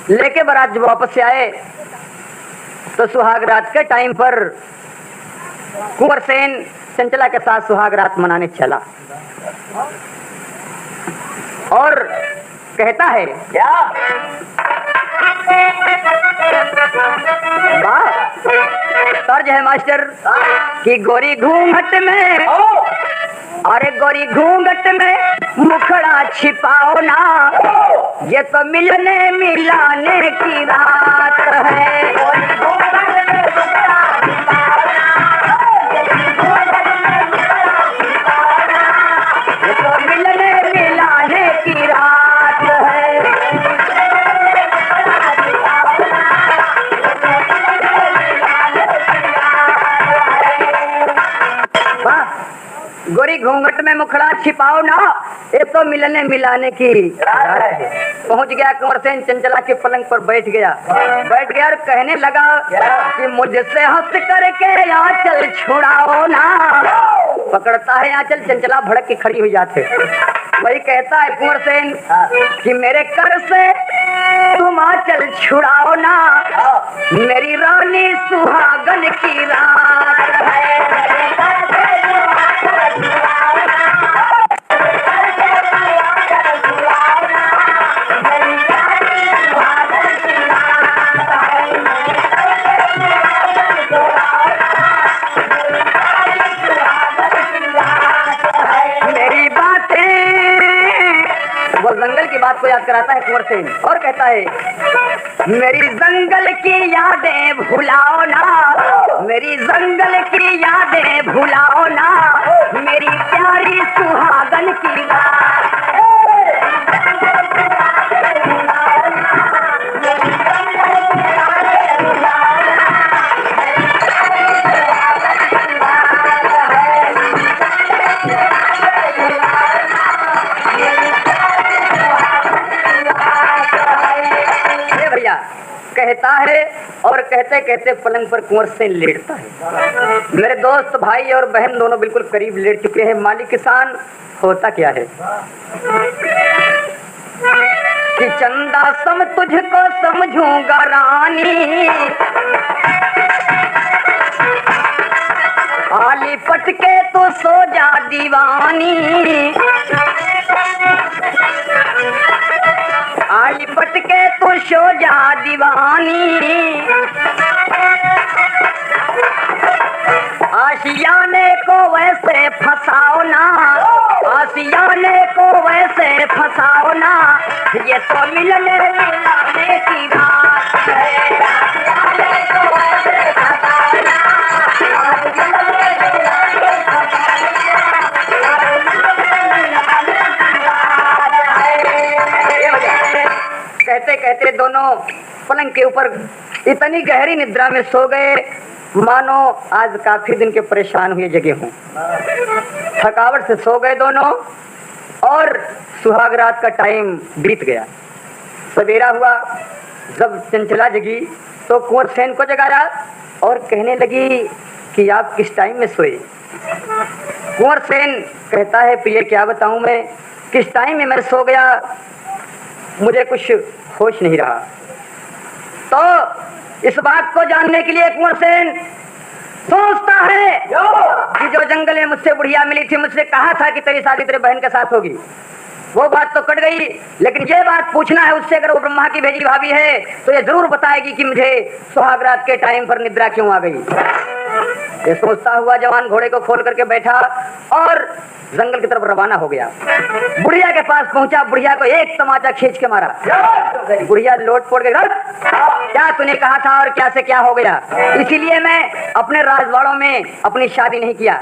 लेके बारात जब वापस से आए तो सुहाग रात के टाइम पर कुंवर सेन चंचला के साथ सुहाग रात मनाने चला और कहता है क्या तर्ज है मास्टर कि गोरी घूंघट में, अरे गोरी घूंघट में मुखड़ा छिपाओ ना, ये तो मिलने मिलाने की रात है। गोरी घूंघट में मुखड़ा छिपाओ ना, ये तो मिलने मिलाने की पहुंच गया। कुंवर सेन चंचला के पलंग पर बैठ गया और कहने लगा कि मुझसे हंस करके आंचल छुड़ाओ ना। पकड़ता है आंचल, चंचला भड़क के खड़ी हो जाते। वही कहता है कुंवर सेन कि मेरे कर से तुम आंचल छुड़ाओ ना, मेरी रानी सुहागन की रात है। जंगल की बात को याद कराता है कुंवर सेन और कहता है मेरी जंगल की यादें भुलाओ ना, मेरी जंगल की यादें भुलाओ ना, मेरी प्यारी सुहागन की रात। कहता है और कहते कहते पलंग पर कुंवर सेन लेटता है। मेरे दोस्त भाई और बहन दोनों बिल्कुल करीब लेट चुके हैं। मालिक किसान होता क्या है कि चंदा सम तुझको समझूंगा रानी, आली पटके तो सो जा दीवानी, आली पटके तो सो जा दीवानी, आशियाने को वैसे फंसाओ ना, आशियाने को वैसे फंसाओ ना, ये तो मिलने मिलाने की बात है। आशियाने को वैसे फंसाओ ना, कहते कहते दोनों पलंग के ऊपर इतनी गहरी निद्रा में सो गए मानो आज काफी दिन के परेशान हुए जगे हों। थकावट से सो गए दोनों और सुहाग रात का टाइम बीत गया। सवेरा हुआ, जब चंचला जगी तो कुंवर सेन को जगाया और कहने लगी कि आप किस टाइम में सोए। कुंवर सेन कहता है प्रिय क्या बताऊं मैं, किस टाइम में मैं सो गया, मुझे कुछ होश नहीं रहा। तो इस बात को जानने के लिए कुंवर सेन सोचता है कि जो जंगल में मुझसे बुढ़िया मिली थी, मुझसे कहा था कि तेरी शादी तेरे बहन के साथ होगी, वो बात तो कट गई, लेकिन ये बात पूछना है उससे, अगर वो ब्रह्मा की भेजी भाभी है तो ये जरूर बताएगी कि मुझे सुहाग रात के टाइम पर निद्रा क्यों आ गई। ये सोचता हुआ जवान घोड़े को खोल करके बैठा और जंगल की तरफ रवाना हो गया। बुढ़िया के पास पहुंचा, बुढ़िया को एक तमाचा खींच के मारा। बुढ़िया लोट पोट गई, क्या तूने कहा था और क्या से क्या हो गया, इसीलिए मैं अपने राजवाड़ों में अपनी शादी नहीं किया,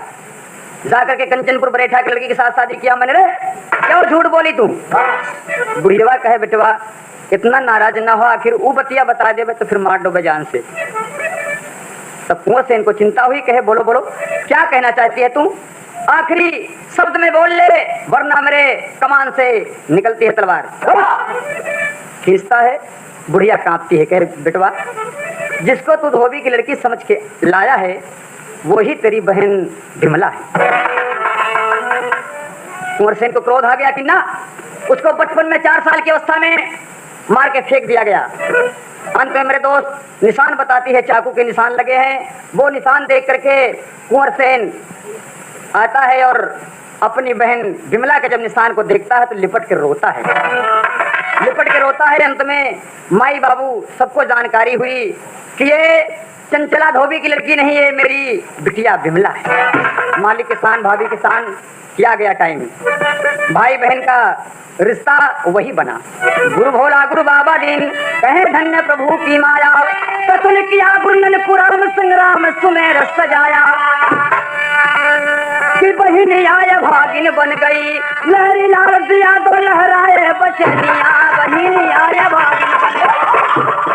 जाकर के कंचनपुर बरेठा के लड़की के साथ शादी किया मैंने। रे क्यों झूठ बोली तू। बुढ़िया कहे बेटवा इतना नाराज ना हो, आखिर वो बतिया बता दे तो फिर मार डोबे जान से। तब कुंवर सेन को चिंता हुई, कहे बोलो बोलो क्या कहना चाहती है तू, आखिरी शब्द में बोल ले वरना मेरे कमान से निकलती है तलवार। खींचता है, बुढ़िया कांपती है, कह बेटवा जिसको तू धोबी की लड़की समझ के लाया है वही तेरी बहन विमला है। कुंवर सेन को क्रोध आ गया कि ना, उसको बचपन में 4 साल की अवस्था में मार के फेंक दिया गया। अंत में मेरे दोस्त निशान बताती है, चाकू के निशान लगे हैं, वो निशान देख करके कुंवर सेन आता है और अपनी बहन विमला के जब निशान को देखता है तो लिपट के रोता है, लिपट के रोता है। अंत में माई बाबू सबको जानकारी हुई कि ये चंचला धोबी की लड़की नहीं है, मेरी बिटिया विमला है। मालिक किसान भाभी किसान किया गया टाइम, भाई बहन का रिश्ता वही बना। गुरु भोला गुरु बाबा दीन कहे धन्य प्रभु की माया, कथन किया गुरनन पुराण संग्राम सुमेर सजाया, कि बहिन आय भागिन बन गई, लहरी लाल दिया तो लहराए बचनिया, बहिन आय भागिन बन गई।